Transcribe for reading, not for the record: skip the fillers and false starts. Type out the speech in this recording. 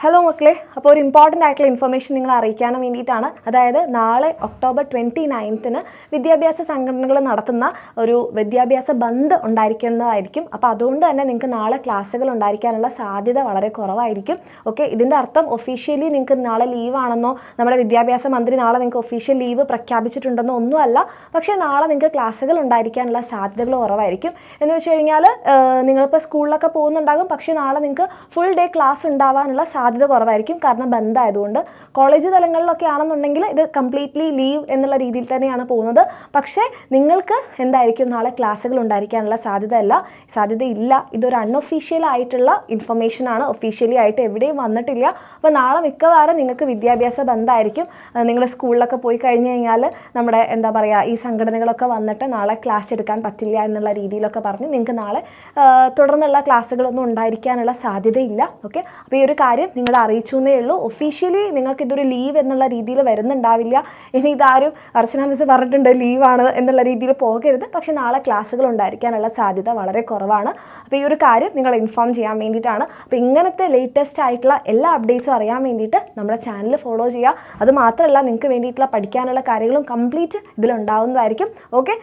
Hello മക്കളെ, അപ്പോൾ ഒരു ഇമ്പോർട്ടൻ്റ് ആയിട്ടുള്ള ഇൻഫർമേഷൻ നിങ്ങളെ അറിയിക്കാൻ വേണ്ടിയിട്ടാണ്. അതായത് നാളെ ഒക്ടോബർ 29 വിദ്യാഭ്യാസ സംഘടനകൾ നടത്തുന്ന ഒരു വിദ്യാഭ്യാസ ബന്ദ് ഉണ്ടായിരിക്കുന്നതായിരിക്കും. അപ്പോൾ അതുകൊണ്ട് തന്നെ നിങ്ങൾക്ക് നാളെ ക്ലാസ്സുകൾ ഉണ്ടായിരിക്കാനുള്ള സാധ്യത വളരെ കുറവായിരിക്കും. ഓക്കെ, ഇതിൻ്റെ അർത്ഥം ഒഫീഷ്യലി നിങ്ങൾക്ക് നാളെ ലീവാണെന്നോ നമ്മുടെ വിദ്യാഭ്യാസ മന്ത്രി നാളെ നിങ്ങൾക്ക് ഒഫീഷ്യൽ ലീവ് പ്രഖ്യാപിച്ചിട്ടുണ്ടെന്നോ ഒന്നുമല്ല. പക്ഷേ നാളെ നിങ്ങൾക്ക് ക്ലാസ്സുകൾ ഉണ്ടായിരിക്കാനുള്ള സാധ്യതകൾ കുറവായിരിക്കും. എന്ന് വെച്ച് കഴിഞ്ഞാൽ നിങ്ങളിപ്പോൾ സ്കൂളിലൊക്കെ പോകുന്നുണ്ടാകും, പക്ഷേ നാളെ നിങ്ങൾക്ക് ഫുൾ ഡേ ക്ലാസ് ഉണ്ടാവാനുള്ള സാധ്യത കുറവായിരിക്കും. കാരണം ബന്ധായതുകൊണ്ട്. കോളേജ് തലങ്ങളിലൊക്കെ ആണെന്നുണ്ടെങ്കിൽ ഇത് കംപ്ലീറ്റ്ലി ലീവ് എന്നുള്ള രീതിയിൽ തന്നെയാണ് പോകുന്നത്. പക്ഷേ നിങ്ങൾക്ക് എന്തായിരിക്കും നാളെ ക്ലാസ്സുകൾ ഉണ്ടായിരിക്കാനുള്ള സാധ്യതയില്ല. ഇതൊരു അൺഒഫീഷ്യൽ ആയിട്ടുള്ള ഇൻഫർമേഷനാണ്. ഒഫീഷ്യലി ആയിട്ട് എവിടെയും വന്നിട്ടില്ല. അപ്പോൾ നാളെ മിക്കവാറും നിങ്ങൾക്ക് വിദ്യാഭ്യാസ ബന്ധായിരിക്കും. നിങ്ങൾ സ്കൂളിലൊക്കെ പോയി കഴിഞ്ഞ് കഴിഞ്ഞാൽ നമ്മുടെ എന്താ പറയുക, ഈ സംഘടനകളൊക്കെ വന്നിട്ട് നാളെ ക്ലാസ് എടുക്കാൻ പറ്റില്ല എന്നുള്ള രീതിയിലൊക്കെ പറഞ്ഞ് നിങ്ങൾക്ക് നാളെ തുടർന്നുള്ള ക്ലാസ്സുകളൊന്നും ഉണ്ടായിരിക്കാനുള്ള സാധ്യതയില്ല. ഓക്കെ, അപ്പോൾ ഈ ഒരു കാര്യം നിങ്ങളെ അറിയിച്ചു എന്നേ ഉള്ളൂ. ഒഫീഷ്യലി നിങ്ങൾക്ക് ഇതൊരു ലീവ് എന്നുള്ള രീതിയിൽ വരുന്നുണ്ടാവില്ല. ഇനി ഇതാരും അർച്ചന മിസ് പറഞ്ഞിട്ടുണ്ട് ലീവാണ് എന്നുള്ള രീതിയിൽ പോകരുത്. പക്ഷേ നാളെ ക്ലാസ്സുകൾ ഉണ്ടായിരിക്കാനുള്ള സാധ്യത വളരെ കുറവാണ്. അപ്പോൾ ഈ ഒരു കാര്യം നിങ്ങൾ ഇൻഫോം ചെയ്യാൻ വേണ്ടിയിട്ടാണ്. അപ്പോൾ ഇങ്ങനത്തെ ലേറ്റസ്റ്റ് ആയിട്ടുള്ള എല്ലാ അപ്ഡേറ്റ്സും അറിയാൻ വേണ്ടിയിട്ട് നമ്മുടെ ചാനൽ ഫോളോ ചെയ്യുക. അത് മാത്രമല്ല, നിങ്ങൾക്ക് വേണ്ടിയിട്ടുള്ള പഠിക്കാനുള്ള കാര്യങ്ങളും കംപ്ലീറ്റ് ഇതിലുണ്ടാവുന്നതായിരിക്കും. ഓക്കെ.